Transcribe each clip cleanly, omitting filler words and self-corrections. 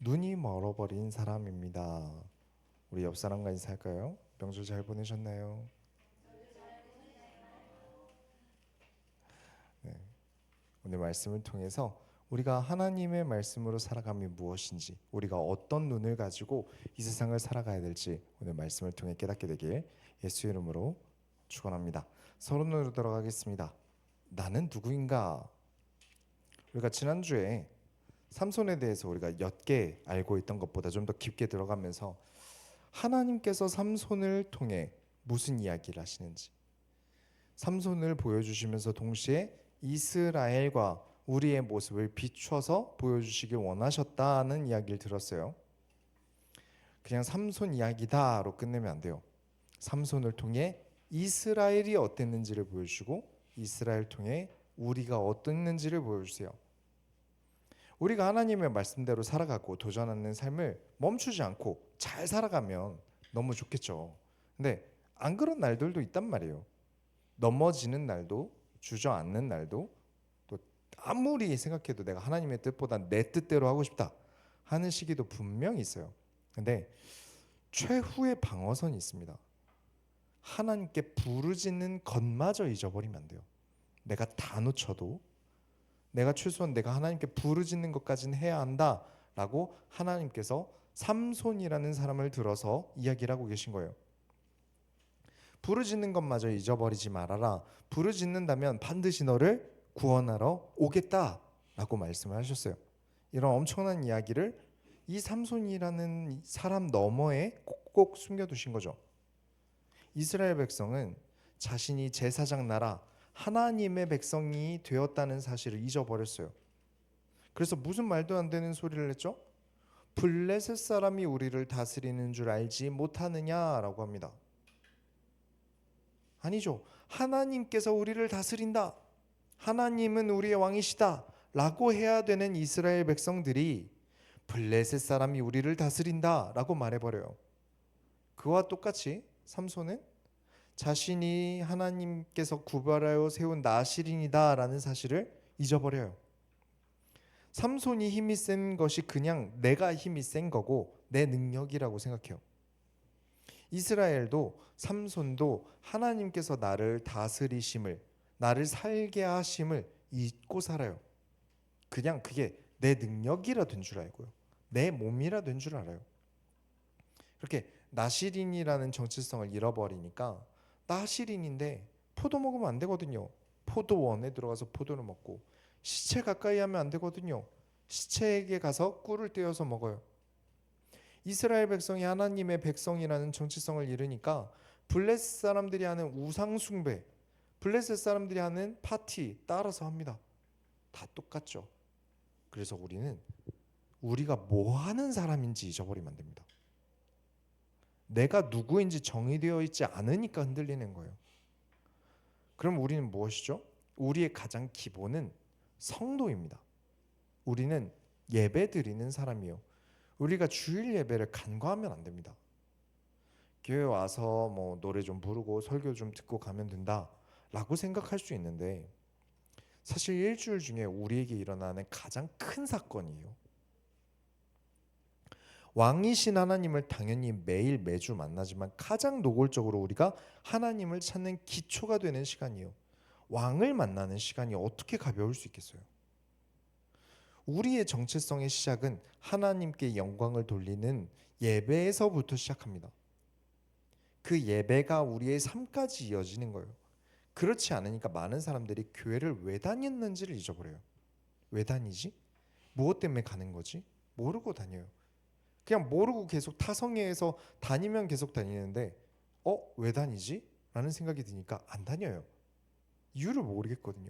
눈이 멀어버린 사람입니다. 우리 옆 사람과 인사할까요? 명절 잘 보내셨나요? 네, 오늘 말씀을 통해서 우리가 하나님의 말씀으로 살아감이 무엇인지, 우리가 어떤 눈을 가지고 이 세상을 살아가야 될지 오늘 말씀을 통해 깨닫게 되길 예수 이름으로 축원합니다. 서론으로 들어가겠습니다. 나는 누구인가? 우리가 지난주에 삼손에 대해서 우리가 옅게 알고 있던 것보다 좀 더 깊게 들어가면서 하나님께서 삼손을 통해 무슨 이야기를 하시는지, 삼손을 보여주시면서 동시에 이스라엘과 우리의 모습을 비춰서 보여주시길 원하셨다는 이야기를 들었어요. 그냥 삼손 이야기다로 끝내면 안 돼요. 삼손을 통해 이스라엘이 어땠는지를 보여주시고 이스라엘 통해 우리가 어땠는지를 보여주세요. 우리가 하나님의 말씀대로 살아가고 도전하는 삶을 멈추지 않고 잘 살아가면 너무 좋겠죠. 근데 안 그런 날들도 있단 말이에요. 넘어지는 날도, 주저앉는 날도, 또 아무리 생각해도 내가 하나님의 뜻보다 내 뜻대로 하고 싶다 하는 시기도 분명히 있어요. 근데 최후의 방어선이 있습니다. 하나님께 부르짖는 것마저 잊어버리면 안 돼요. 내가 다 놓쳐도 내가 최소한 내가 하나님께 부르짖는 것까지는 해야 한다라고 하나님께서 삼손이라는 사람을 들어서 이야기를 하고 계신 거예요. 부르짖는 것마저 잊어버리지 말아라. 부르짖는다면 반드시 너를 구원하러 오겠다라고 말씀을 하셨어요. 이런 엄청난 이야기를 이 삼손이라는 사람 너머에 꼭꼭 숨겨두신 거죠. 이스라엘 백성은 자신이 제사장 나라 하나님의 백성이 되었다는 사실을 잊어버렸어요. 그래서 무슨 말도 안 되는 소리를 했죠? 블레셋 사람이 우리를 다스리는 줄 알지 못하느냐라고 합니다. 아니죠. 하나님께서 우리를 다스린다. 하나님은 우리의 왕이시다. 라고 해야 되는 이스라엘 백성들이 블레셋 사람이 우리를 다스린다 라고 말해버려요. 그와 똑같이 삼손은 자신이 하나님께서 구별하여 세운 나실인이다 라는 사실을 잊어버려요. 삼손이 힘이 센 것이 그냥 내가 힘이 센 거고 내 능력이라고 생각해요. 이스라엘도 삼손도 하나님께서 나를 다스리심을, 나를 살게 하심을 잊고 살아요. 그냥 그게 내 능력이라 된 줄 알고요. 내 몸이라 된 줄 알아요. 그렇게 나시린이라는 정체성을 잃어버리니까 나시린인데 포도 먹으면 안 되거든요. 포도원에 들어가서 포도를 먹고, 시체 가까이 하면 안 되거든요. 시체에게 가서 꿀을 떼어서 먹어요. 이스라엘 백성이 하나님의 백성이라는 정체성을 잃으니까 블레셋 사람들이 하는 우상 숭배, 블레셋 사람들이 하는 파티 따라서 합니다. 다 똑같죠. 그래서 우리가 뭐 하는 사람인지 잊어버리면 안 됩니다. 내가 누구인지 정의되어 있지 않으니까 흔들리는 거예요. 그럼 우리는 무엇이죠? 우리의 가장 기본은 성도입니다. 우리는 예배 드리는 사람이요. 우리가 주일 예배를 간과하면 안 됩니다. 교회 와서 뭐 노래 좀 부르고 설교 좀 듣고 가면 된다라고 생각할 수 있는데, 사실 일주일 중에 우리에게 일어나는 가장 큰 사건이에요. 왕이신 하나님을 당연히 매일 매주 만나지만 가장 노골적으로 우리가 하나님을 찾는 기초가 되는 시간이에요. 왕을 만나는 시간이 어떻게 가벼울 수 있겠어요? 우리의 정체성의 시작은 하나님께 영광을 돌리는 예배에서부터 시작합니다. 그 예배가 우리의 삶까지 이어지는 거예요. 그렇지 않으니까 많은 사람들이 교회를 왜 다녔는지를 잊어버려요. 왜 다니지? 무엇 때문에 가는 거지? 모르고 다녀요. 그냥 모르고 계속 타성애해서 다니면 계속 다니는데 왜 다니지? 라는 생각이 드니까 안 다녀요. 이유를 모르겠거든요.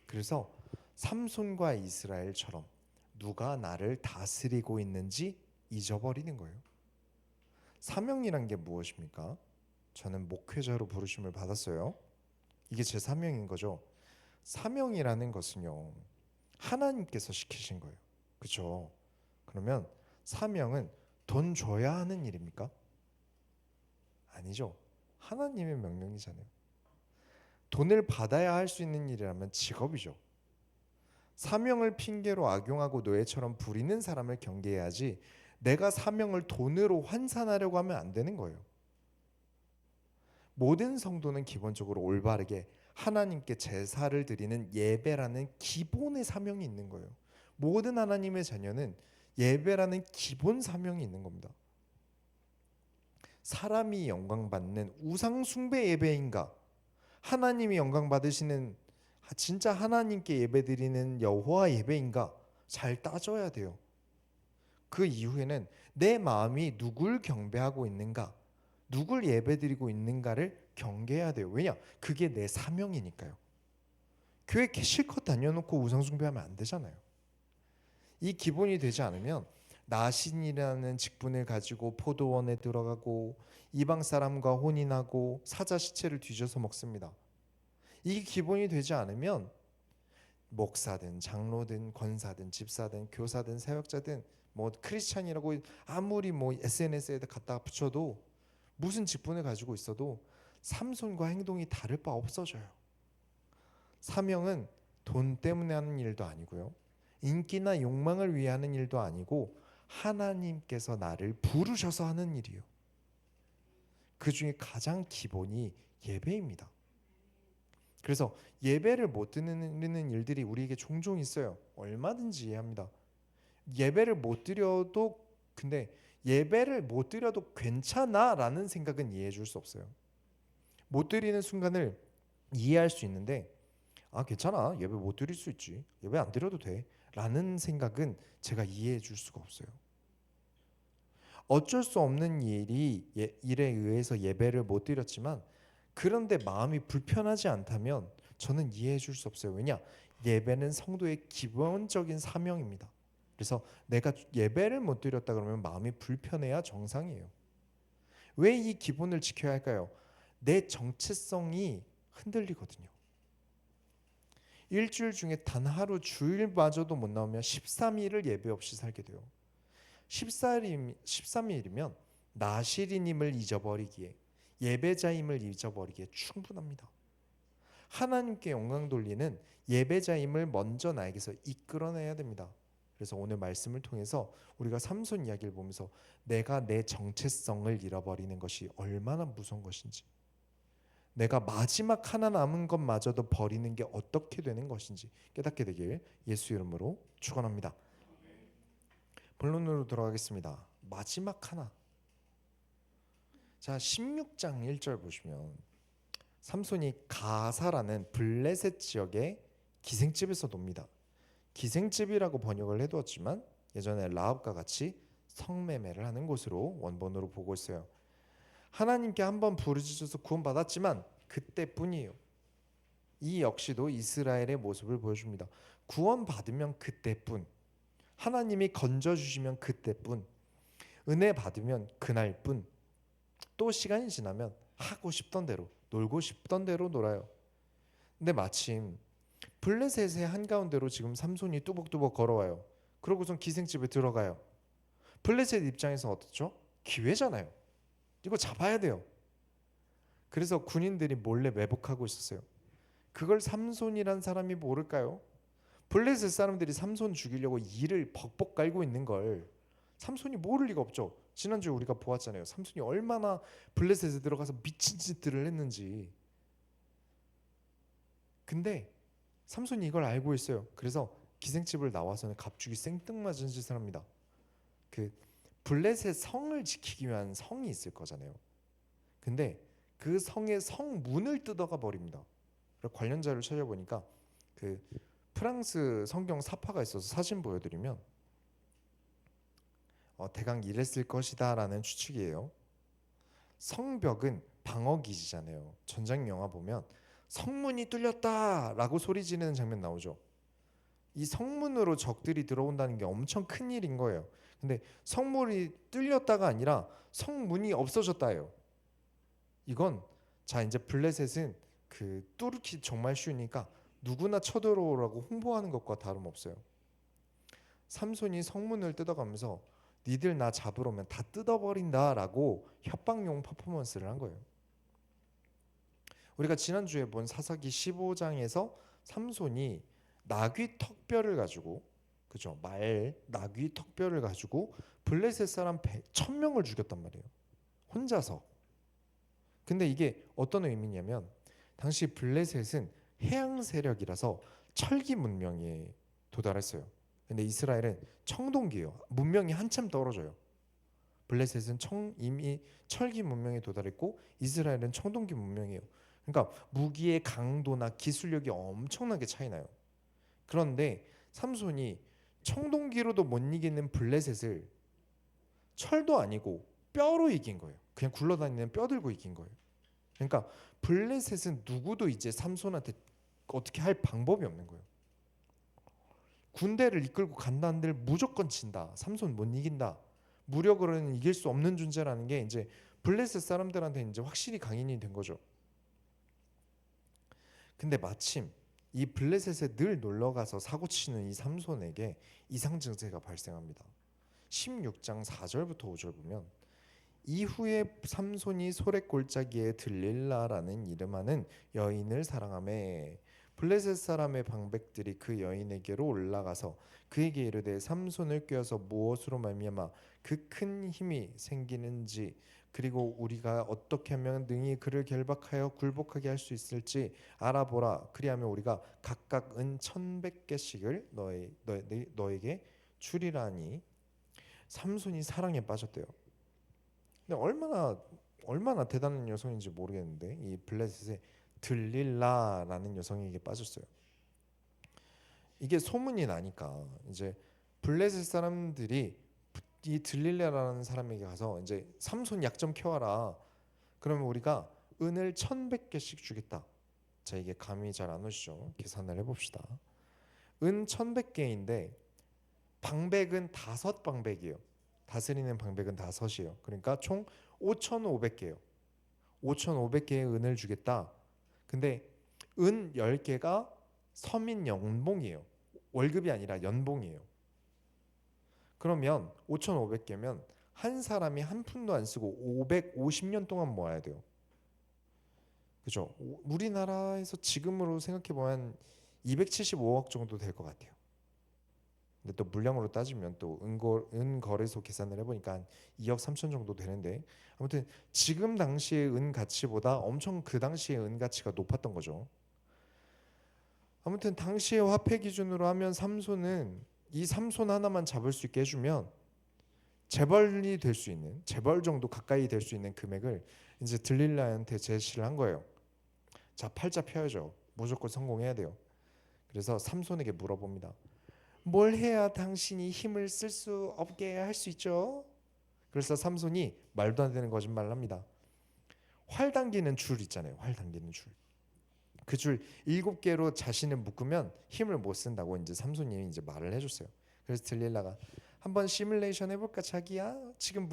그래서 삼손과 이스라엘처럼 누가 나를 다스리고 있는지 잊어버리는 거예요. 사명이란 게 무엇입니까? 저는 목회자로 부르심을 받았어요. 이게 제 사명인 거죠. 사명이라는 것은요, 하나님께서 시키신 거예요. 그렇죠? 그러면 사명은 돈 줘야 하는 일입니까? 아니죠. 하나님의 명령이잖아요. 돈을 받아야 할 수 있는 일이라면 직업이죠. 사명을 핑계로 악용하고 노예처럼 부리는 사람을 경계해야지 내가 사명을 돈으로 환산하려고 하면 안 되는 거예요. 모든 성도는 기본적으로 올바르게 하나님께 제사를 드리는 예배라는 기본의 사명이 있는 거예요. 모든 하나님의 자녀는 예배라는 기본 사명이 있는 겁니다. 사람이 영광 받는 우상 숭배 예배인가? 하나님이 영광 받으시는 진짜 하나님께 예배드리는 여호와 예배인가? 잘 따져야 돼요. 그 이후에는 내 마음이 누굴 경배하고 있는가? 누굴 예배드리고 있는가를 경계해야 돼요. 왜냐? 그게 내 사명이니까요. 교회 실컷 다녀놓고 우상 숭배하면 안 되잖아요. 이 기본이 되지 않으면 나신이라는 직분을 가지고 포도원에 들어가고 이방 사람과 혼인하고 사자 시체를 뒤져서 먹습니다. 이 기본이 되지 않으면 목사든 장로든 권사든 집사든 교사든 사역자든 뭐 크리스찬이라고 아무리 뭐 SNS에 갖다 붙여도 무슨 직분을 가지고 있어도 삼손과 행동이 다를 바 없어져요. 사명은 돈 때문에 하는 일도 아니고요. 인기나 욕망을 위해 하는 일도 아니고 하나님께서 나를 부르셔서 하는 일이요. 그 중에 가장 기본이 예배입니다. 그래서 예배를 못 드리는 일들이 우리에게 종종 있어요. 얼마든지 이해합니다. 예배를 못 드려도 근데 예배를 못 드려도 괜찮아라는 생각은 이해해 줄 수 없어요. 못 드리는 순간을 이해할 수 있는데 괜찮아. 예배 못 드릴 수 있지. 예배 안 드려도 돼. 라는 생각은 제가 이해해 줄 수가 없어요. 어쩔 수 없는 일에 의해서 예배를 못 드렸지만 그런데 마음이 불편하지 않다면 저는 이해해 줄 수 없어요. 왜냐? 예배는 성도의 기본적인 사명입니다. 그래서 내가 예배를 못 드렸다 그러면 마음이 불편해야 정상이에요. 왜 이 기본을 지켜야 할까요? 내 정체성이 흔들리거든요. 일주일 중에 단 하루 주일마저도 못 나오면 13일을 예배 없이 살게 돼요. 13일이면 나시리님을 잊어버리기에 예배자임을 잊어버리기에 충분합니다. 하나님께 영광 돌리는 예배자임을 먼저 나에게서 이끌어내야 됩니다. 그래서 오늘 말씀을 통해서 우리가 삼손 이야기를 보면서 내가 내 정체성을 잃어버리는 것이 얼마나 무서운 것인지, 내가 마지막 하나 남은 것마저도 버리는 게 어떻게 되는 것인지 깨닫게 되길 예수 이름으로 축원합니다. 본론으로 돌아가겠습니다. 마지막 하나. 자, 16장 1절 보시면 삼손이 가사라는 블레셋 지역의 기생집에서 놉니다. 기생집이라고 번역을 해두었지만 예전에 라합과 같이 성매매를 하는 곳으로 원본으로 보고 있어요. 하나님께 한번 부르짖어서 구원받았지만 그때뿐이에요. 이 역시도 이스라엘의 모습을 보여줍니다. 구원받으면 그때뿐, 하나님이 건져주시면 그때뿐, 은혜 받으면 그날뿐, 또 시간이 지나면 하고 싶던 대로, 놀고 싶던 대로 놀아요. 근데 마침 블레셋의 한가운데로 지금 삼손이 뚜벅뚜벅 걸어와요. 그러고선 기생집에 들어가요. 블레셋 입장에서 어떻죠? 기회잖아요. 이거 잡아야 돼요. 그래서 군인들이 몰래 매복하고 있었어요. 그걸 삼손이란 사람이 모를까요? 블레셋 사람들이 삼손 죽이려고 이를 벅벅 깔고 있는 걸 삼손이 모를 리가 없죠. 지난주에 우리가 보았잖아요. 삼손이 얼마나 블레셋에 들어가서 미친 짓들을 했는지. 근데 삼손이 이걸 알고 있어요. 그래서 기생집을 나와서는 갑자기 생뚱맞은 짓을 합니다. 그 블레셋 성을 지키기 위한 성이 있을 거잖아요. 근데 그 성의 성문을 뜯어가 버립니다. 관련 자료를 찾아보니까 그 프랑스 성경 사파가 있어서 사진 보여드리면 대강 이랬을 것이다라는 추측이에요. 성벽은 방어 기지잖아요. 전장 영화 보면 성문이 뚫렸다라고 소리 지르는 장면 나오죠. 이 성문으로 적들이 들어온다는 게 엄청 큰 일인 거예요. 근데 성문이 뚫렸다가 아니라 성문이 없어졌다예요. 이건 자 이제 블레셋은 그 뚫기 정말 쉬우니까 누구나 쳐들어오라고 홍보하는 것과 다름없어요. 삼손이 성문을 뜯어가면서 니들 나 잡으러 오면 다 뜯어버린다라고 협박용 퍼포먼스를 한 거예요. 우리가 지난주에 본 사사기 15장에서 삼손이 나귀 턱뼈를 가지고, 그죠? 말 나귀 턱뼈를 가지고 블레셋 사람 1,000명을 죽였단 말이에요. 혼자서. 근데 이게 어떤 의미냐면 당시 블레셋은 해양 세력이라서 철기 문명에 도달했어요. 근데 이스라엘은 청동기예요. 문명이 한참 떨어져요. 블레셋은 이미 철기 문명에 도달했고 이스라엘은 청동기 문명이에요. 그러니까 무기의 강도나 기술력이 엄청나게 차이 나요. 그런데 삼손이 청동기로도 못 이기는 블레셋을 철도 아니고 뼈로 이긴 거예요. 그냥 굴러다니는 뼈 들고 이긴 거예요. 그러니까 블레셋은 누구도 이제 삼손한테 어떻게 할 방법이 없는 거예요. 군대를 이끌고 간다는데 무조건 진다. 삼손 못 이긴다. 무력으로는 이길 수 없는 존재라는 게 이제 블레셋 사람들한테 이제 확실히 강인이 된 거죠. 근데 마침 이 블레셋에 늘 놀러 가서 사고 치는 이 삼손에게 이상 증세가 발생합니다. 16장 4절부터 5절 보면 이후에 삼손이 소랫골짜기에 들릴라라는 이름하는 여인을 사랑하매 블레셋 사람의 방백들이 그 여인에게로 올라가서 그에게 이르되 삼손을 꾀어서 무엇으로 말미암아 그 큰 힘이 생기는지 그리고 우리가 어떻게 하면 능히 그를 결박하여 굴복하게 할 수 있을지 알아보라. 그리하면 우리가 각각 은 1,100개씩을 너에게 주리라니. 삼손이 사랑에 빠졌대요. 근데 얼마나 대단한 여성인지 모르겠는데 이 블레셋의 들릴라라는 여성에게 빠졌어요. 이게 소문이 나니까 이제 블레셋 사람들이 이 들릴라라는 사람에게 가서 이제 삼손 약점 켜와라. 그러면 우리가 은을 1,100개씩 주겠다. 자, 이게 감이 잘 안 오시죠? 계산을 해봅시다. 은 1,100개인데 방백은 5방백이에요. 다스리는 방백은 5이에요. 그러니까 총 5,500개예요. 5,500개의 은을 주겠다. 근데 은 10개가 서민 연봉이에요. 월급이 아니라 연봉이에요. 그러면 5,500개면 한 사람이 한 푼도 안 쓰고 550년 동안 모아야 돼요. 그죠? 우리나라에서 지금으로 생각해 보면 275억 정도 될 것 같아요. 근데 또 물량으로 따지면 또 은거래소 계산을 해보니까 한 2억 3천 정도 되는데 아무튼 지금 당시의 은 가치보다 엄청 그 당시의 은 가치가 높았던 거죠. 아무튼 당시의 화폐 기준으로 하면 삼손은 이 삼손 하나만 잡을 수 있게 해주면 재벌이 될 수 있는 재벌 정도 가까이 될 수 있는 금액을 이제 들릴라한테 제시를 한 거예요. 자, 팔자 펴야죠. 무조건 성공해야 돼요. 그래서 삼손에게 물어봅니다. 뭘 해야 당신이 힘을 쓸 수 없게 할 수 있죠? 그래서 삼손이 말도 안 되는 거짓말을 합니다. 활 당기는 줄 있잖아요. 활 당기는 줄. 그 줄 7개로 자신을 묶으면 힘을 못 쓴다고 이제 삼손이 이제 말을 해줬어요. 그래서 들릴라가 한번 시뮬레이션 해볼까 자기야? 지금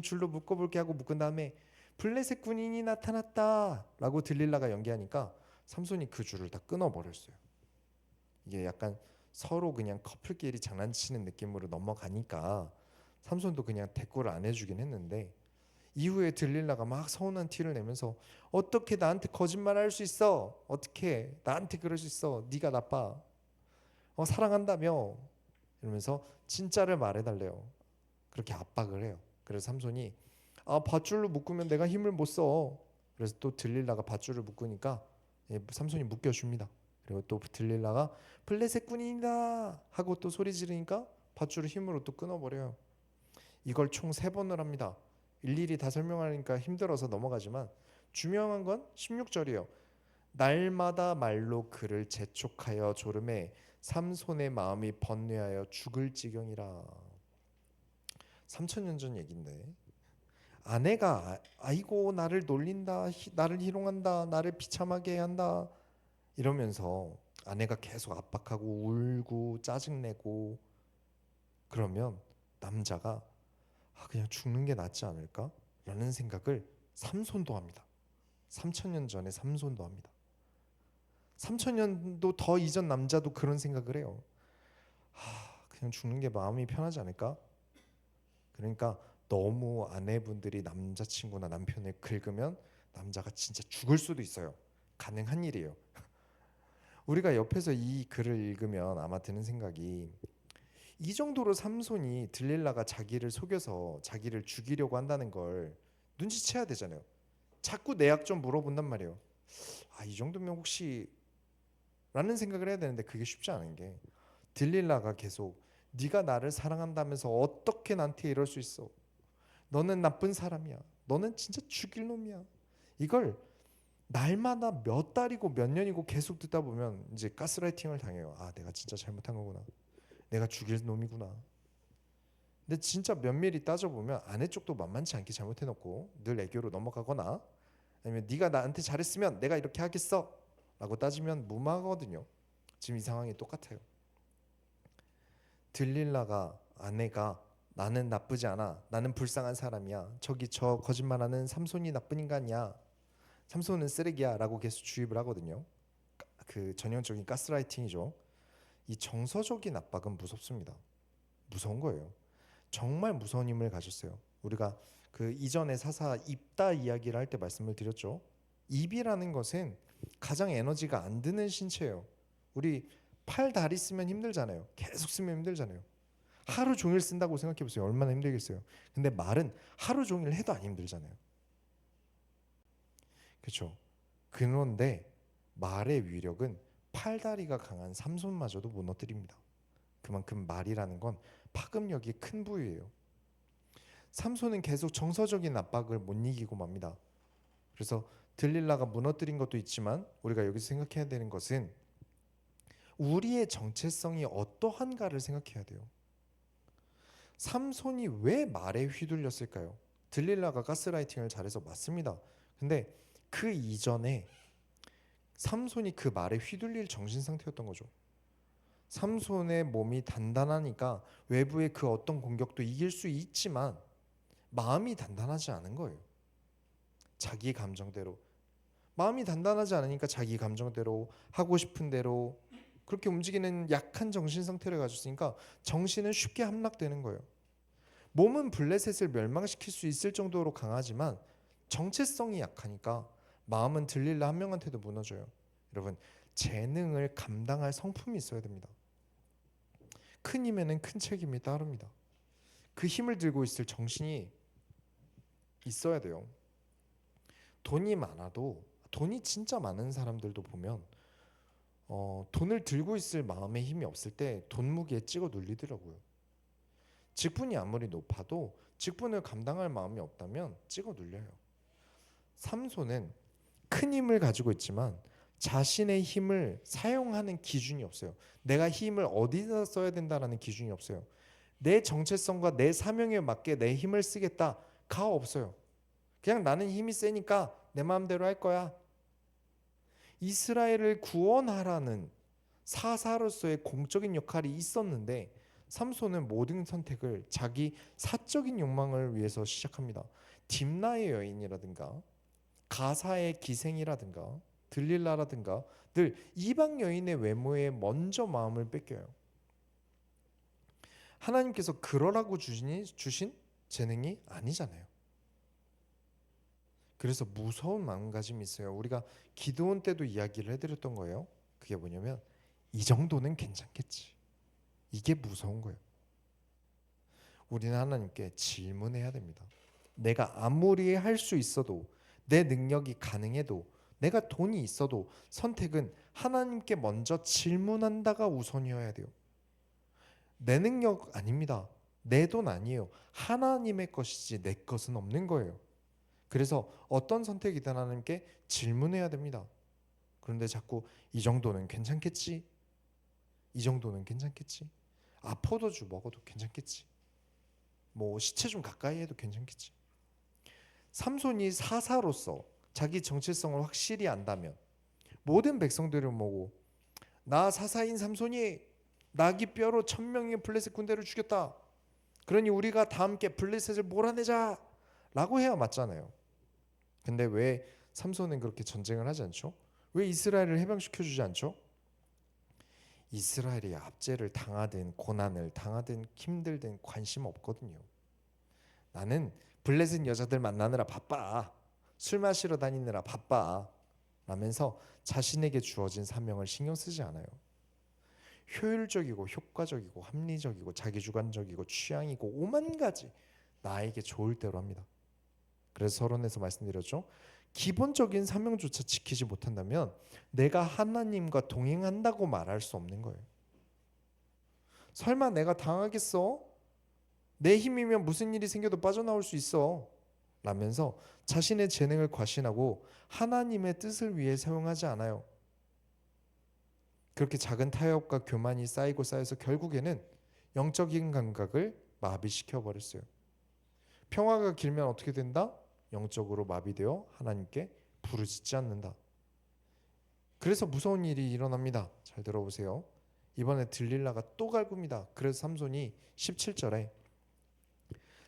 줄로 묶어볼게 하고 묶은 다음에 블레셋 군인이 나타났다라고 들릴라가 연기하니까 삼손이 그 줄을 다 끊어버렸어요. 이게 약간 서로 그냥 커플끼리 장난치는 느낌으로 넘어가니까 삼손도 그냥 대꾸를 안 해주긴 했는데 이후에 들릴라가 막 서운한 티를 내면서 어떻게 나한테 거짓말할 수 있어? 어떻게 나한테 그럴 수 있어? 네가 나빠. 사랑한다며 이러면서 진짜를 말해달래요. 그렇게 압박을 해요. 그래서 삼손이 밧줄로 묶으면 내가 힘을 못 써. 그래서 또 들릴라가 밧줄을 묶으니까 삼손이 묶여줍니다. 그리고 또 들릴라가 블레셋 군인이다 하고 또 소리 지르니까 밧줄을 힘으로 또 끊어버려요. 이걸 총 3번을 합니다. 일일이 다 설명하니까 힘들어서 넘어가지만 중요한 건 16절이에요. 날마다 말로 그를 재촉하여 조름에 삼손의 마음이 번뇌하여 죽을 지경이라. 3,000년 전 얘긴데 아내가 아이고 나를 놀린다, 나를 희롱한다, 나를 비참하게 한다 이러면서 아내가 계속 압박하고 울고 짜증내고 그러면 남자가 그냥 죽는 게 낫지 않을까? 라는 생각을 삼손도 합니다. 3,000년 전에 삼손도 합니다. 3,000년도 더 이전 남자도 그런 생각을 해요. 그냥 죽는 게 마음이 편하지 않을까? 그러니까 너무 아내분들이 남자친구나 남편을 긁으면 남자가 진짜 죽을 수도 있어요. 가능한 일이에요. 우리가 옆에서 이 글을 읽으면 아마 드는 생각이, 이 정도로 삼손이 들릴라가 자기를 속여서 자기를 죽이려고 한다는 걸 눈치채야 되잖아요. 자꾸 내약 좀 물어본단 말이에요. 이 정도면 혹시 라는 생각을 해야 되는데 그게 쉽지 않은 게, 들릴라가 계속 네가 나를 사랑한다면서 어떻게 나한테 이럴 수 있어? 너는 나쁜 사람이야. 너는 진짜 죽일 놈이야. 이걸 날마다 몇 달이고 몇 년이고 계속 듣다 보면 이제 가스라이팅을 당해요. 내가 진짜 잘못한 거구나. 내가 죽일 놈이구나. 근데 진짜 면밀히 따져보면 아내 쪽도 만만치 않게 잘못해놓고 늘 애교로 넘어가거나, 아니면 네가 나한테 잘했으면 내가 이렇게 하겠어 라고 따지면 무마하거든요. 지금 이 상황이 똑같아요. 들릴라가, 아내가 나는 나쁘지 않아, 나는 불쌍한 사람이야, 저기 저 거짓말하는 삼손이 나쁜 인간이야, 삼손은 쓰레기야 라고 계속 주입을 하거든요. 그 전형적인 가스라이팅이죠. 이 정서적인 압박은 무섭습니다. 무서운 거예요. 정말 무서운 힘을 가졌어요. 우리가 그 이전에 사사 입다 이야기를 할 때 말씀을 드렸죠. 입이라는 것은 가장 에너지가 안 드는 신체예요. 우리 팔, 다리 쓰면 힘들잖아요. 계속 쓰면 힘들잖아요. 하루 종일 쓴다고 생각해 보세요. 얼마나 힘들겠어요. 근데 말은 하루 종일 해도 안 힘들잖아요. 그렇죠? 그런데 말의 위력은 팔다리가 강한 삼손마저도 무너뜨립니다. 그만큼 말이라는 건 파급력이 큰 부위예요. 삼손은 계속 정서적인 압박을 못 이기고 맙니다. 그래서 들릴라가 무너뜨린 것도 있지만 우리가 여기서 생각해야 되는 것은 우리의 정체성이 어떠한가를 생각해야 돼요. 삼손이 왜 말에 휘둘렸을까요? 들릴라가 가스라이팅을 잘해서 맞습니다. 근데 그 이전에 삼손이 그 말에 휘둘릴 정신 상태였던 거죠. 삼손의 몸이 단단하니까 외부의 그 어떤 공격도 이길 수 있지만 마음이 단단하지 않은 거예요. 자기 감정대로. 마음이 단단하지 않으니까 자기 감정대로 하고 싶은 대로 그렇게 움직이는 약한 정신 상태를 가졌으니까 정신은 쉽게 함락되는 거예요. 몸은 블레셋을 멸망시킬 수 있을 정도로 강하지만 정체성이 약하니까 마음은 들릴라 한 명한테도 무너져요. 여러분, 재능을 감당할 성품이 있어야 됩니다. 큰 힘에는 큰 책임이 따릅니다. 그 힘을 들고 있을 정신이 있어야 돼요. 돈이 많아도, 돈이 진짜 많은 사람들도 보면 돈을 들고 있을 마음의 힘이 없을 때 돈 무게에 찍어 눌리더라고요. 직분이 아무리 높아도 직분을 감당할 마음이 없다면 찍어 눌려요. 삼손은 큰 힘을 가지고 있지만 자신의 힘을 사용하는 기준이 없어요. 내가 힘을 어디다 써야 된다라는 기준이 없어요. 내 정체성과 내 사명에 맞게 내 힘을 쓰겠다가 없어요. 그냥 나는 힘이 세니까 내 마음대로 할 거야. 이스라엘을 구원하라는 사사로서의 공적인 역할이 있었는데 삼손은 모든 선택을 자기 사적인 욕망을 위해서 시작합니다. 딥나의 여인이라든가 가사의 기생이라든가 들릴라라든가 늘 이방 여인의 외모에 먼저 마음을 뺏겨요. 하나님께서 그러라고 주신 재능이 아니잖아요. 그래서 무서운 마음가짐이 있어요. 우리가 기도원 때도 이야기를 해드렸던 거예요. 그게 뭐냐면 이 정도는 괜찮겠지. 이게 무서운 거예요. 우리는 하나님께 질문해야 됩니다. 내가 아무리 할 수 있어도, 내 능력이 가능해도, 내가 돈이 있어도 선택은 하나님께 먼저 질문한다가 우선이어야 돼요. 내 능력 아닙니다. 내 돈 아니에요. 하나님의 것이지 내 것은 없는 거예요. 그래서 어떤 선택이든 하나님께 질문해야 됩니다. 그런데 자꾸 이 정도는 괜찮겠지? 이 정도는 괜찮겠지? 포도주 먹어도 괜찮겠지? 뭐 시체 좀 가까이 해도 괜찮겠지? 삼손이 사사로서 자기 정체성을 확실히 안다면 모든 백성들을 모으고 나 사사인 삼손이 나귀 뼈로 1000명의 블레셋 군대를 죽였다. 그러니 우리가 다 함께 블레셋을 몰아내자 라고 해야 맞잖아요. 근데 왜 삼손은 그렇게 전쟁을 하지 않죠? 왜 이스라엘을 해방시켜주지 않죠? 이스라엘이 압제를 당하든 고난을 당하든 힘들든 관심 없거든요. 나는 블레셋 여자들 만나느라 바빠. 술 마시러 다니느라 바빠. 라면서 자신에게 주어진 사명을 신경 쓰지 않아요. 효율적이고 효과적이고 합리적이고 자기주관적이고 취향이고 오만 가지 나에게 좋을 대로 합니다. 그래서 서론에서 말씀드렸죠. 기본적인 사명조차 지키지 못한다면 내가 하나님과 동행한다고 말할 수 없는 거예요. 설마 내가 당하겠어? 내 힘이면 무슨 일이 생겨도 빠져나올 수 있어. 라면서 자신의 재능을 과신하고 하나님의 뜻을 위해 사용하지 않아요. 그렇게 작은 타협과 교만이 쌓이고 쌓여서 결국에는 영적인 감각을 마비시켜 버렸어요. 평화가 길면 어떻게 된다? 영적으로 마비되어 하나님께 부르짖지 않는다. 그래서 무서운 일이 일어납니다. 잘 들어보세요. 이번에 들릴라가 또 갈굽니다. 그래서 삼손이 17절에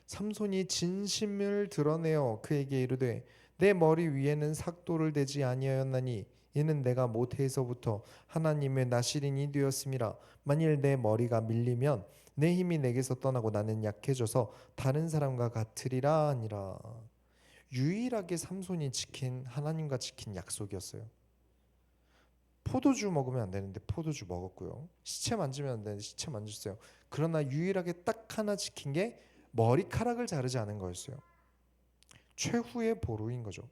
삼손이 진심을 드러내어 그에게 이르되 내 머리 위에는 삭도를 대지 아니하였나니 이는 내가 모태에서부터 하나님의 나시린이 되었음이라. 만일 내 머리가 밀리면 내 힘이 내게서 떠나고 나는 약해져서 다른 사람과 같으리라 하니라. 유일하게 삼손이 지킨 하나님과 지킨 약속이었어요. 포도주 먹으면 안 되는데 포도주 먹었고요. 시체 만지면 안 되는데 시체 만졌어요. 그러나 유일하게 딱 하나 지킨 게 머리카락을 자르지 않은 거였어요. 최후의 보루인 거죠.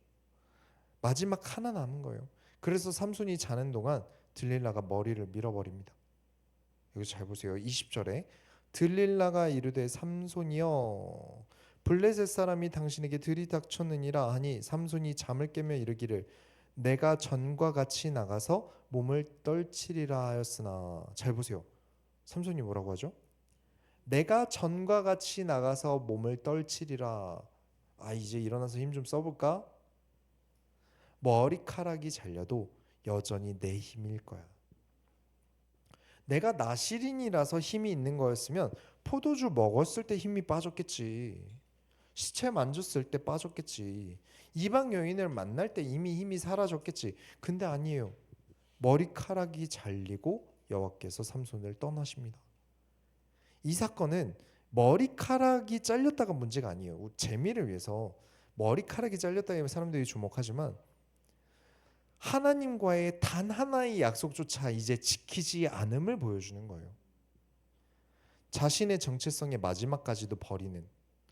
마지막 하나 남은 거예요. 그래서 삼손이 자는 동안 들릴라가 머리를 밀어버립니다. 여기 잘 보세요. 20절에 들릴라가 이르되 삼손이여 블레셋 사람이 당신에게 들이닥쳤느니라 하니 삼손이 잠을 깨며 이르기를 내가 전과 같이 나가서 몸을 떨치리라 하였으나. 잘 보세요. 삼손이 뭐라고 하죠? 내가 전과 같이 나가서 몸을 떨치리라. 이제 일어나서 힘 좀 써볼까? 머리카락이 잘려도 여전히 내 힘일 거야. 내가 나시린이라서 힘이 있는 거였으면 포도주 먹었을 때 힘이 빠졌겠지. 시체 만졌을 때 빠졌겠지. 이방 여인을 만날 때 이미 힘이 사라졌겠지. 근데 아니에요. 머리카락이 잘리고 여호와께서 삼손을 떠나십니다. 이 사건은 머리카락이 잘렸다가 문제가 아니에요. 재미를 위해서 머리카락이 잘렸다고 하면 사람들이 주목하지만 하나님과의 단 하나의 약속조차 이제 지키지 않음을 보여주는 거예요. 자신의 정체성의 마지막까지도 버리는,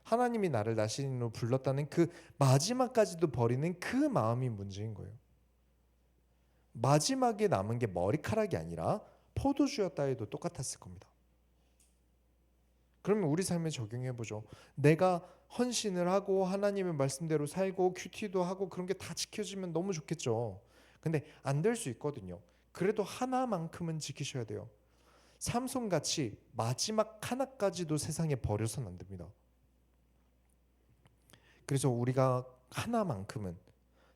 하나님이 나를 나시린으로 불렀다는 그 마지막까지도 버리는 그 마음이 문제인 거예요. 마지막에 남은 게 머리카락이 아니라 포도주였다 해도 똑같았을 겁니다. 그러면 우리 삶에 적용해 보죠. 내가 헌신을 하고 하나님의 말씀대로 살고 큐티도 하고 그런 게 다 지켜지면 너무 좋겠죠. 근데 안 될 수 있거든요. 그래도 하나만큼은 지키셔야 돼요. 삼손같이 마지막 하나까지도 세상에 버려서는 안 됩니다. 그래서 우리가 하나만큼은,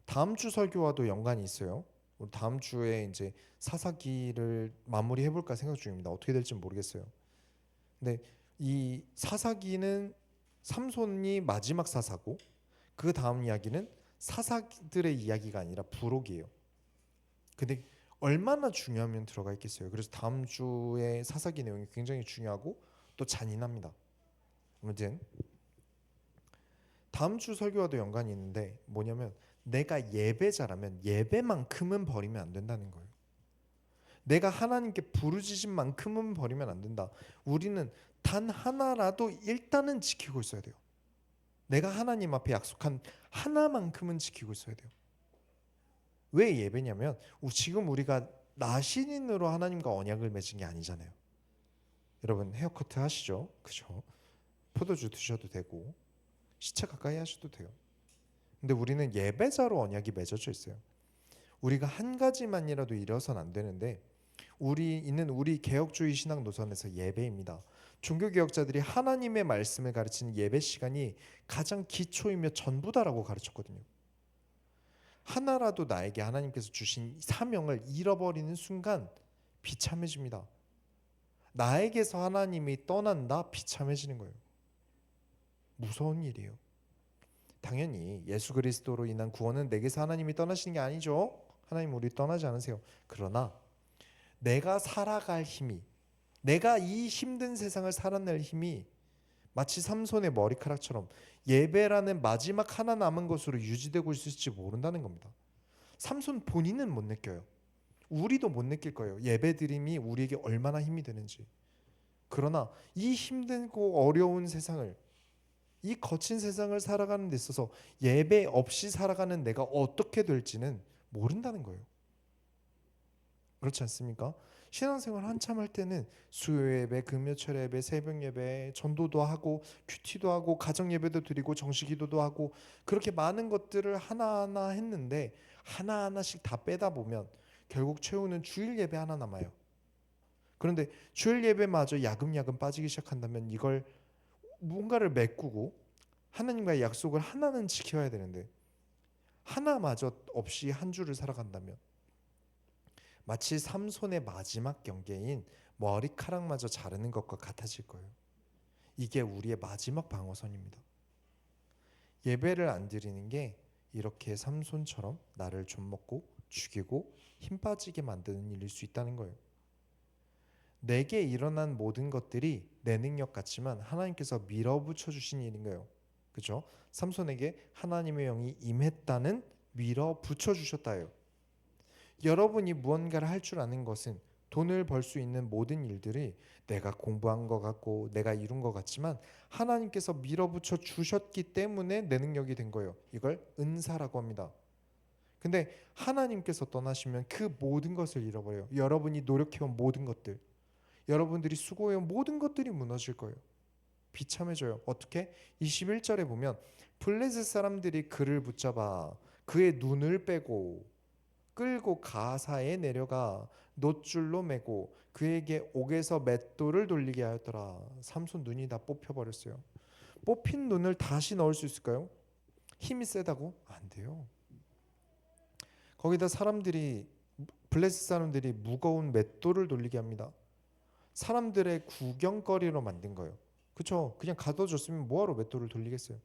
다음 주 설교와도 연관이 있어요. 우리 다음 주에 이제 사사기를 마무리해 볼까 생각 중입니다. 어떻게 될지 모르겠어요. 근데 이 사사기는 삼손이 마지막 사사고 그 다음 이야기는 사사들의 이야기가 아니라 부록이에요. 근데 얼마나 중요하면 들어가 있겠어요. 그래서 다음 주에 사사기 내용이 굉장히 중요하고 또 잔인합니다. 아무튼 다음 주 설교와도 연관이 있는데 뭐냐면 내가 예배자라면 예배만큼은 버리면 안 된다는 거예요. 내가 하나님께 부르짖은 만큼은 버리면 안 된다. 우리는 단 하나라도 일단은 지키고 있어야 돼요. 내가 하나님 앞에 약속한 하나만큼은 지키고 있어야 돼요. 왜 예배냐면 지금 우리가 나신인으로 하나님과 언약을 맺은 게 아니잖아요. 여러분 헤어커트 하시죠? 그죠? 포도주 드셔도 되고 시체 가까이 하셔도 돼요. 근데 우리는 예배자로 언약이 맺어져 있어요. 우리가 한 가지만이라도 잃어서는 안 되는데 우리 개혁주의 신앙 노선에서 예배입니다. 종교개혁자들이 하나님의 말씀을 가르치는 예배 시간이 가장 기초이며 전부다라고 가르쳤거든요. 하나라도 나에게 하나님께서 주신 사명을 잃어버리는 순간 비참해집니다. 나에게서 하나님이 떠난다? 비참해지는 거예요. 무서운 일이에요. 당연히 예수 그리스도로 인한 구원은 내게서 하나님이 떠나시는 게 아니죠. 하나님 우리 떠나지 않으세요. 그러나 내가 살아갈 힘이, 내가 이 힘든 세상을 살아낼 힘이 마치 삼손의 머리카락처럼 예배라는 마지막 하나 남은 것으로 유지되고 있을지 모른다는 겁니다. 삼손 본인은 못 느껴요. 우리도 못 느낄 거예요. 예배드림이 우리에게 얼마나 힘이 되는지. 그러나 이 힘들고 어려운 세상을, 이 거친 세상을 살아가는 데 있어서 예배 없이 살아가는 내가 어떻게 될지는 모른다는 거예요. 그렇지 않습니까? 신앙생활 한참 할 때는 수요 예배, 금요철 예배, 새벽 예배, 전도도 하고 큐티도 하고 가정 예배도 드리고 정식 기도도 하고 그렇게 많은 것들을 하나하나 했는데 하나하나씩 다 빼다 보면 결국 최후는 주일 예배 하나 남아요. 그런데 주일 예배마저 야금야금 빠지기 시작한다면 이걸 뭔가를 메꾸고 하나님과의 약속을 하나는 지켜야 되는데 하나마저 없이 한 주를 살아간다면 마치 삼손의 마지막 경계인 머리카락마저 자르는 것과 같아질 거예요. 이게 우리의 마지막 방어선입니다. 예배를 안 드리는 게 이렇게 삼손처럼 나를 좀먹고 죽이고 힘 빠지게 만드는 일일 수 있다는 거예요. 내게 일어난 모든 것들이 내 능력 같지만 하나님께서 밀어붙여 주신 일인 거예요. 그렇죠? 삼손에게 하나님의 영이 임했다는 밀어붙여 주셨다예요. 여러분이 무언가를 할 줄 아는 것은 돈을 벌 수 있는 모든 일들이 내가 공부한 것 같고 내가 이룬 것 같지만 하나님께서 밀어붙여 주셨기 때문에 내 능력이 된 거예요. 이걸 은사라고 합니다. 근데 하나님께서 떠나시면 그 모든 것을 잃어버려요. 여러분이 노력해온 모든 것들, 여러분들이 수고해온 모든 것들이 무너질 거예요. 비참해져요. 어떻게? 21절에 보면 블레셋 사람들이 그를 붙잡아 그의 눈을 빼고 끌고 가사에 내려가 놋줄로 매고 그에게 옥에서 맷돌을 돌리게 하였더라. 삼손 눈이 다 뽑혀버렸어요. 뽑힌 눈을 다시 넣을 수 있을까요? 힘이 세다고? 안 돼요. 거기다 블레셋 사람들이 무거운 맷돌을 돌리게 합니다. 사람들의 구경거리로 만든 거예요. 그렇죠? 그냥 가둬줬으면 뭐하러 맷돌을 돌리겠어요.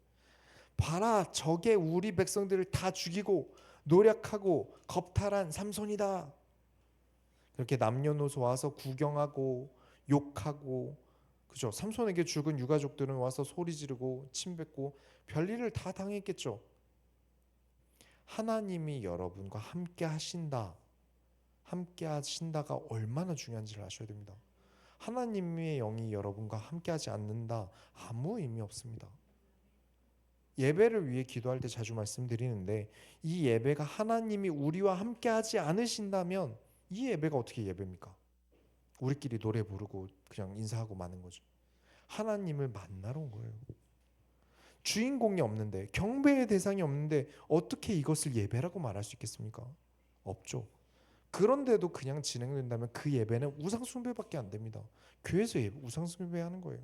봐라, 저게 우리 백성들을 다 죽이고 노력하고 겁탈한 삼손이다. 그렇게 남녀노소 와서 구경하고 욕하고, 그죠? 삼손에게 죽은 유가족들은 와서 소리 지르고 침 뱉고 별일을 다 당했겠죠. 하나님이 여러분과 함께 하신다. 함께 하신다가 얼마나 중요한지를 아셔야 됩니다. 하나님의 영이 여러분과 함께 하지 않는다. 아무 의미 없습니다. 예배를 위해 기도할 때 자주 말씀드리는데 이 예배가 하나님이 우리와 함께 하지 않으신다면 이 예배가 어떻게 예배입니까? 우리끼리 노래 부르고 그냥 인사하고 마는 거죠. 하나님을 만나러 온 거예요. 주인공이 없는데, 경배의 대상이 없는데 어떻게 이것을 예배라고 말할 수 있겠습니까? 없죠. 그런데도 그냥 진행된다면 그 예배는 우상숭배밖에 안 됩니다. 교회에서 우상숭배하는 거예요.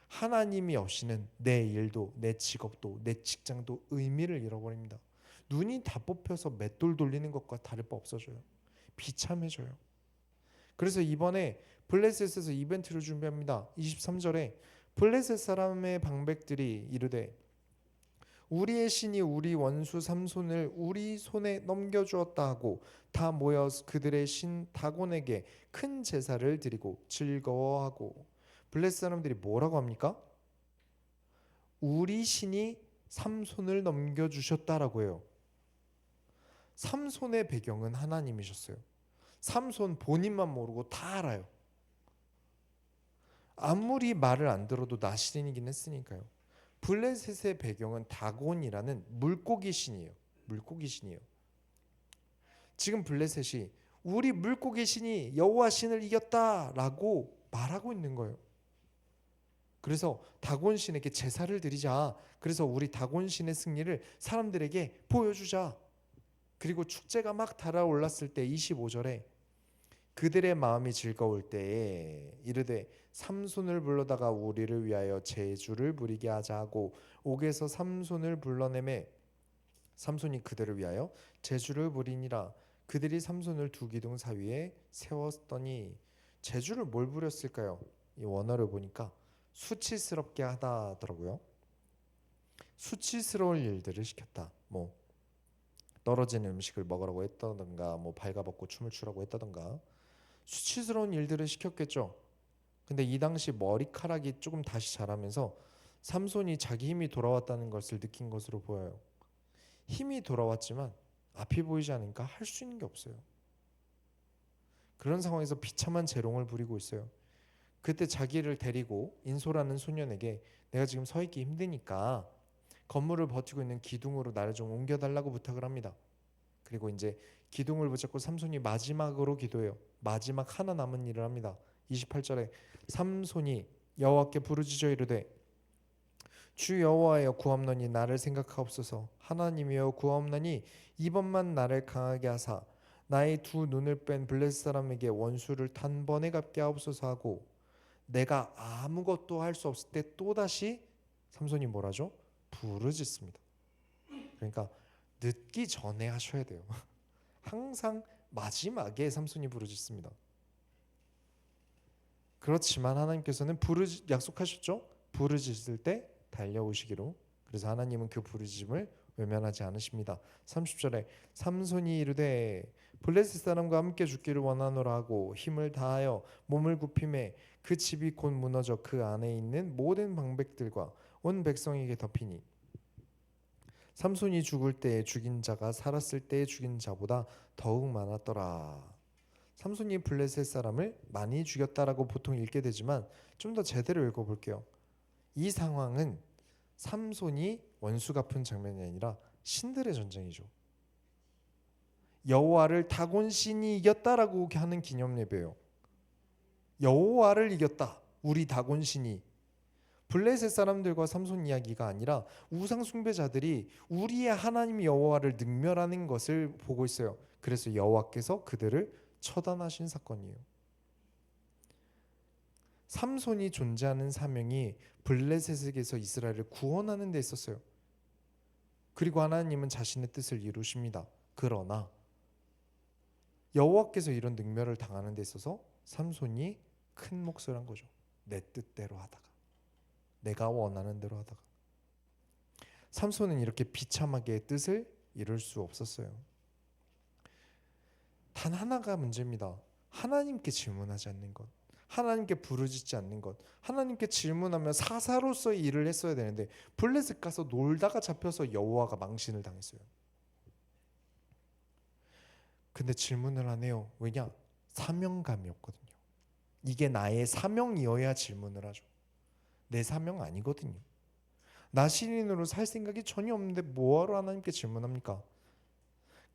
하나님이 없이는 내 일도 내 직업도 내 직장도 의미를 잃어버립니다. 눈이 다 뽑혀서 맷돌 돌리는 것과 다를 바 없어져요. 비참해져요. 그래서 이번에 블레셋에서 이벤트를 준비합니다. 23절에 블레셋 사람의 방백들이 이르되 우리의 신이 우리 원수 삼손을 우리 손에 넘겨주었다 하고 다 모여 그들의 신 다곤에게 큰 제사를 드리고 즐거워하고. 블레셋 사람들이 뭐라고 합니까? 우리 신이 삼손을 넘겨주셨다라고 해요. 삼손의 배경은 하나님이셨어요. 삼손 본인만 모르고 다 알아요. 아무리 말을 안 들어도 나시린이긴 했으니까요. 블레셋의 배경은 다곤이라는 물고기 신이에요. 물고기 신이에요. 지금 블레셋이 우리 물고기 신이 여호와 신을 이겼다라고 말하고 있는 거예요. 그래서 다곤 신에게 제사를 드리자. 그래서 우리 다곤 신의 승리를 사람들에게 보여주자. 그리고 축제가 막 달아올랐을 때 25절에 그들의 마음이 즐거울 때에 이르되 삼손을 불러다가 우리를 위하여 제주를 부리게 하자 하고 옥에서 삼손을 불러내매 삼손이 그들을 위하여 제주를 부리니라. 그들이 삼손을 두 기둥 사위에 세웠더니 제주를 뭘 부렸을까요? 이 원어를 보니까 수치스럽게 하다 하더라고요. 수치스러울 일들을 시켰다. 뭐 떨어진 음식을 먹으라고 했다던가 뭐 발가벗고 춤을 추라고 했다던가 수치스러운 일들을 시켰겠죠. 근데 이 당시 머리카락이 조금 다시 자라면서 삼손이 자기 힘이 돌아왔다는 것을 느낀 것으로 보여요. 힘이 돌아왔지만 앞이 보이지 않으니까 할 수 있는 게 없어요. 그런 상황에서 비참한 재롱을 부리고 있어요. 그때 자기를 데리고 인소라는 소년에게 내가 지금 서 있기 힘드니까 건물을 버티고 있는 기둥으로 나를 좀 옮겨달라고 부탁을 합니다. 그리고 이제 기둥을 붙잡고 삼손이 마지막으로 기도해요. 마지막 하나 남은 일을 합니다. 28절에 삼손이 여호와께 부르짖어 이르되 주 여호와여 구하옵나니 나를 생각하옵소서. 하나님이여 구하옵나니 이번만 나를 강하게 하사 나의 두 눈을 뺀 블레셋 사람에게 원수를 단번에 갚게 하옵소서 하고 내가 아무것도 할 수 없을 때 또다시 삼손이 뭐라죠? 부르짖습니다. 그러니까 늦기 전에 하셔야 돼요. 항상 마지막에 삼손이 부르짖습니다. 그렇지만 하나님께서는 약속하셨죠? 부르짖을 때 달려오시기로. 그래서 하나님은 그 부르짖음을 외면하지 않으십니다. 30절에 삼손이 이르되 블레셋 사람과 함께 죽기를 원하노라 하고 힘을 다하여 몸을 굽히매 그 집이 곧 무너져 그 안에 있는 모든 방백들과 온 백성에게 덮이니 삼손이 죽을 때에 죽인 자가 살았을 때에 죽인 자보다 더욱 많았더라. 삼손이 블레셋 사람을 많이 죽였다라고 보통 읽게 되지만 좀 더 제대로 읽어볼게요. 이 상황은 삼손이 원수 갚은 장면이 아니라 신들의 전쟁이죠. 여호와를 다곤 신이 이겼다라고 하는 기념 예배예요. 여호와를 이겼다. 우리 다곤 신이. 블레셋 사람들과 삼손 이야기가 아니라 우상 숭배자들이 우리의 하나님 여호와를 능멸하는 것을 보고 있어요. 그래서 여호와께서 그들을 처단하신 사건이에요. 삼손이 존재하는 사명이 블레셋에게서 이스라엘을 구원하는 데 있었어요. 그리고 하나님은 자신의 뜻을 이루십니다. 그러나 여호와께서 이런 능멸을 당하는 데 있어서 삼손이 큰 몫을 한 거죠. 내 뜻대로 하다가, 내가 원하는 대로 하다가. 삼손은 이렇게 비참하게 뜻을 이룰 수 없었어요. 단 하나가 문제입니다. 하나님께 질문하지 않는 것, 하나님께 부르짖지 않는 것. 하나님께 질문하면 사사로서의 일을 했어야 되는데 블레셋 가서 놀다가 잡혀서 여호와가 망신을 당했어요. 근데 질문을 안 해요. 왜냐? 사명감이 없거든요. 이게 나의 사명이어야 질문을 하죠. 내 사명 아니거든요. 나 신인으로 살 생각이 전혀 없는데 뭐하러 하나님께 질문합니까?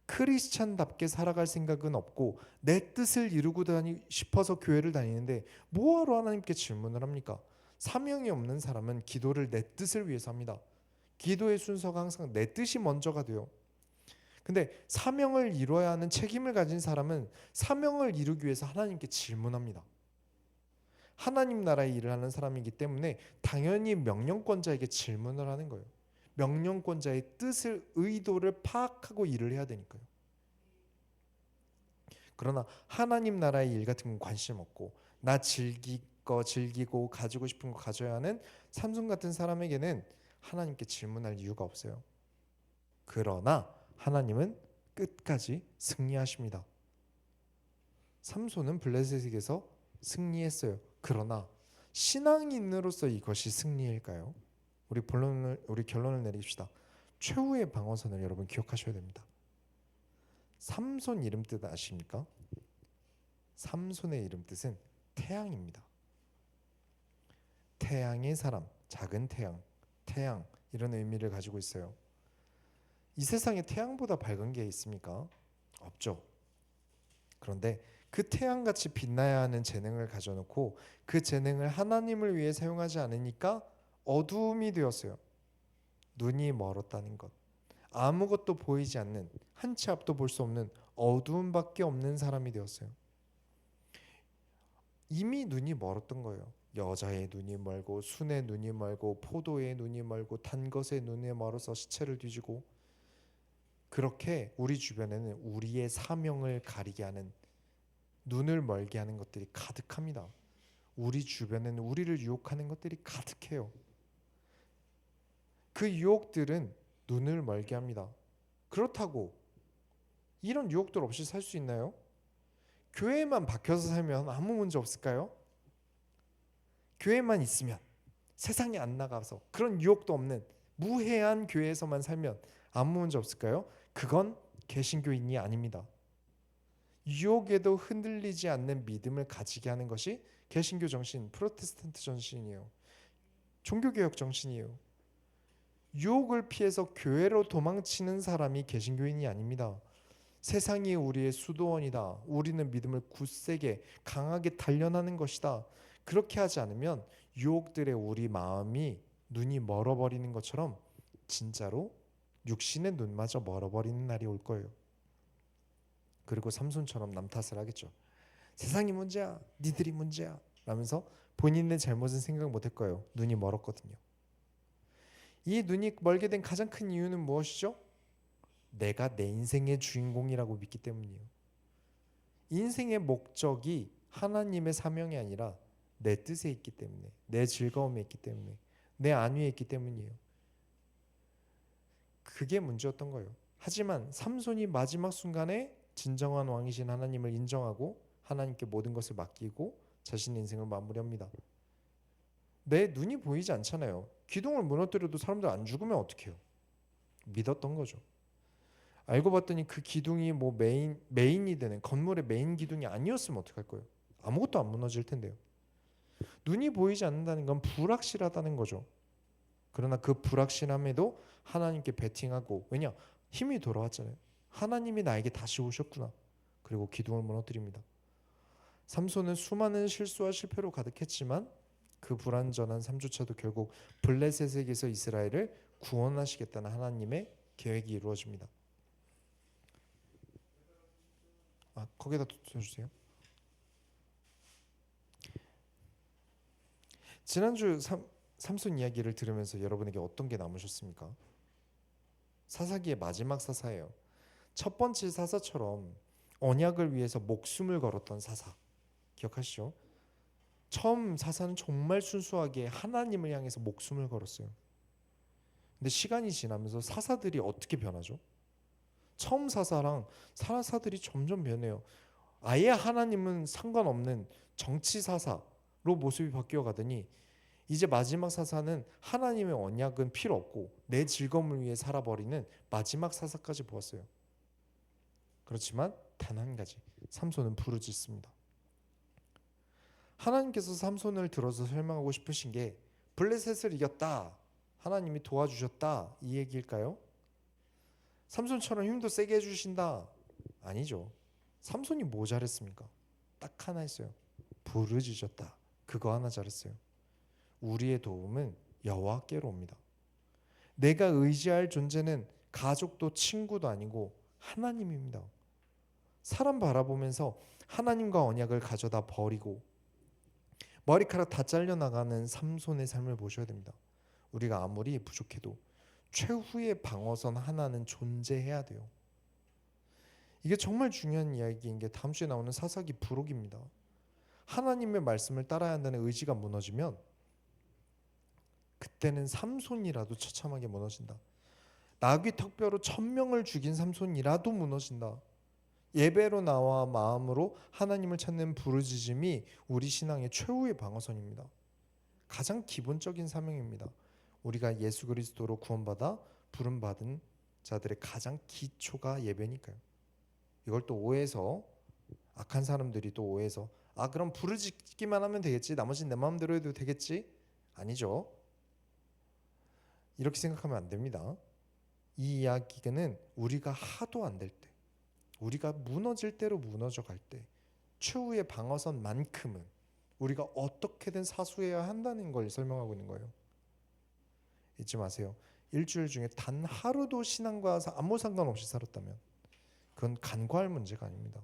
크리스찬답게 살아갈 생각은 없고 내 뜻을 이루고 싶어서 교회를 다니는데 뭐하러 하나님께 질문을 합니까? 사명이 없는 사람은 기도를 내 뜻을 위해서 합니다. 기도의 순서가 항상 내 뜻이 먼저가 돼요. 근데 사명을 이루어야 하는 책임을 가진 사람은 사명을 이루기 위해서 하나님께 질문합니다. 하나님 나라의 일을 하는 사람이기 때문에 당연히 명령권자에게 질문을 하는 거예요. 명령권자의 뜻을, 의도를 파악하고 일을 해야 되니까요. 그러나 하나님 나라의 일 같은 건 관심 없고 나 즐기고 가지고 싶은 거 가져야 하는 삼손 같은 사람에게는 하나님께 질문할 이유가 없어요. 그러나 하나님은 끝까지 승리하십니다. 삼손은 블레셋에게서 승리했어요. 그러나 신앙인으로서 이것이 승리일까요? 우리 결론을 내립시다. 최후의 방어선을 여러분 기억하셔야 됩니다. 삼손 이름 뜻 아십니까? 삼손의 이름 뜻은 태양입니다. 태양의 사람, 작은 태양, 태양 이런 의미를 가지고 있어요. 이 세상에 태양보다 밝은 게 있습니까? 없죠. 그런데 그 태양같이 빛나야 하는 재능을 가져놓고 그 재능을 하나님을 위해 사용하지 않으니까 어두움이 되었어요. 눈이 멀었다는 것, 아무것도 보이지 않는, 한 치 앞도 볼 수 없는 어두움밖에 없는 사람이 되었어요. 이미 눈이 멀었던 거예요. 여자의 눈이 멀고 순의 눈이 멀고 포도의 눈이 멀고 단 것의 눈이 멀어서 시체를 뒤지고, 그렇게 우리 주변에는 우리의 사명을 가리게 하는, 눈을 멀게 하는 것들이 가득합니다. 우리 주변에는 우리를 유혹하는 것들이 가득해요. 그 유혹들은 눈을 멀게 합니다. 그렇다고 이런 유혹들 없이 살 수 있나요? 교회만 박혀서 살면 아무 문제 없을까요? 교회만 있으면, 세상에 안 나가서 그런 유혹도 없는 무해한 교회에서만 살면 아무 문제 없을까요? 그건 개신교인이 아닙니다. 유혹에도 흔들리지 않는 믿음을 가지게 하는 것이 개신교 정신, 프로테스탄트 정신이에요. 종교개혁 정신이에요. 유혹을 피해서 교회로 도망치는 사람이 개신교인이 아닙니다. 세상이 우리의 수도원이다. 우리는 믿음을 굳세게 강하게 단련하는 것이다. 그렇게 하지 않으면 유혹들에 우리 마음이 눈이 멀어버리는 것처럼 진짜로 육신의 눈마저 멀어버리는 날이 올 거예요. 그리고 삼손처럼 남 탓을 하겠죠. 세상이 문제야, 니들이 문제야 라면서 본인의 잘못은 생각 못할 거예요. 눈이 멀었거든요. 이 눈이 멀게 된 가장 큰 이유는 무엇이죠? 내가 내 인생의 주인공이라고 믿기 때문이에요. 인생의 목적이 하나님의 사명이 아니라 내 뜻에 있기 때문에, 내 즐거움에 있기 때문에, 내 안위에 있기 때문이에요. 그게 문제였던 거예요. 하지만 삼손이 마지막 순간에 진정한 왕이신 하나님을 인정하고 하나님께 모든 것을 맡기고 자신의 인생을 마무리합니다. 내 눈이 보이지 않잖아요. 기둥을 무너뜨려도 사람들 안 죽으면 어떡해요? 믿었던 거죠. 알고 봤더니 그 기둥이 뭐 메인이 되는 건물의 메인 기둥이 아니었으면 어떡할 거예요? 아무것도 안 무너질 텐데요. 눈이 보이지 않는다는 건 불확실하다는 거죠. 그러나 그 불확실함에도 하나님께 베팅하고, 왜냐? 힘이 돌아왔잖아요. 하나님이 나에게 다시 오셨구나. 그리고 기둥을 무너뜨립니다. 삼손은 수많은 실수와 실패로 가득했지만 그 불완전한 3주차도 결국 블레셋에게서 이스라엘을 구원하시겠다는 하나님의 계획이 이루어집니다. 거기다 둬주세요. 지난주 삼손 이야기를 들으면서 여러분에게 어떤 게 남으셨습니까? 사사기의 마지막 사사예요. 첫 번째 사사처럼 언약을 위해서 목숨을 걸었던 사사 기억하시죠? 처음 사사는 정말 순수하게 하나님을 향해서 목숨을 걸었어요. 근데 시간이 지나면서 사사들이 어떻게 변하죠? 처음 사사랑 사사들이 점점 변해요. 아예 하나님은 상관없는 정치 사사로 모습이 바뀌어 가더니 이제 마지막 사사는 하나님의 언약은 필요 없고 내 즐거움을 위해 살아버리는 마지막 사사까지 보았어요. 그렇지만 단 한 가지, 삼손은 부르짖습니다. 하나님께서 삼손을 들어서 설명하고 싶으신 게 블레셋을 이겼다, 하나님이 도와주셨다 이 얘기일까요? 삼손처럼 힘도 세게 해주신다? 아니죠. 삼손이 뭐 잘했습니까? 딱 하나 했어요. 부르짖었다. 그거 하나 잘했어요. 우리의 도움은 여호와께로 옵니다. 내가 의지할 존재는 가족도 친구도 아니고 하나님입니다. 사람 바라보면서 하나님과 언약을 가져다 버리고 머리카락 다 잘려나가는 삼손의 삶을 보셔야 됩니다. 우리가 아무리 부족해도 최후의 방어선 하나는 존재해야 돼요. 이게 정말 중요한 이야기인 게 다음 주에 나오는 사사기 부록입니다. 하나님의 말씀을 따라야 한다는 의지가 무너지면 그때는 삼손이라도 처참하게 무너진다. 나귀 턱뼈로 1000명을 죽인 삼손이라도 무너진다. 예배로 나와 마음으로 하나님을 찾는 부르짖음이 우리 신앙의 최후의 방어선입니다. 가장 기본적인 사명입니다. 우리가 예수 그리스도로 구원받아 부름받은 자들의 가장 기초가 예배니까요. 이걸 또 오해해서 악한 사람들이 또 오해해서 그럼 부르짖기만 하면 되겠지, 나머지는 내 마음대로 해도 되겠지? 아니죠. 이렇게 생각하면 안 됩니다. 이 이야기는 우리가 하도 안 될 때, 우리가 무너질 대로 무너져 갈 때 최후의 방어선만큼은 우리가 어떻게든 사수해야 한다는 걸 설명하고 있는 거예요. 잊지 마세요. 일주일 중에 단 하루도 신앙과 아무 상관없이 살았다면 그건 간과할 문제가 아닙니다.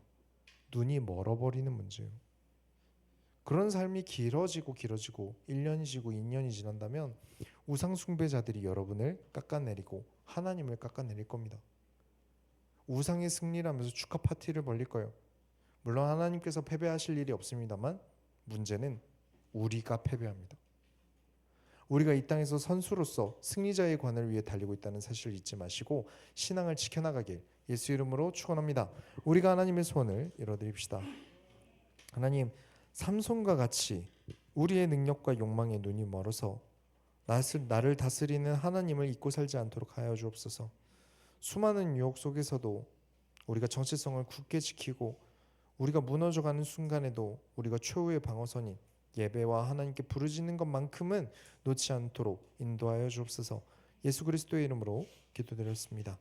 눈이 멀어버리는 문제예요. 그런 삶이 길어지고 1년이 지고 2년이 지난다면 우상 숭배자들이 여러분을 깎아내리고 하나님을 깎아내릴 겁니다. 우상의 승리라면서 축하 파티를 벌릴 거예요. 물론 하나님께서 패배하실 일이 없습니다만 문제는 우리가 패배합니다. 우리가 이 땅에서 선수로서 승리자의 관을 위해 달리고 있다는 사실을 잊지 마시고 신앙을 지켜나가길 예수 이름으로 축원합니다. 우리가 하나님의 소원을 이뤄드립시다. 하나님, 삼손과 같이 우리의 능력과 욕망에 눈이 멀어서 나를 다스리는 하나님을 잊고 살지 않도록 하여 주옵소서. 수많은 유혹 속에서도 우리가 정체성을 굳게 지키고 우리가 무너져가는 순간에도 우리가 최후의 방어선인 예배와 하나님께 부르짖는 것만큼은 놓지 않도록 인도하여 주옵소서. 예수 그리스도의 이름으로 기도드렸습니다.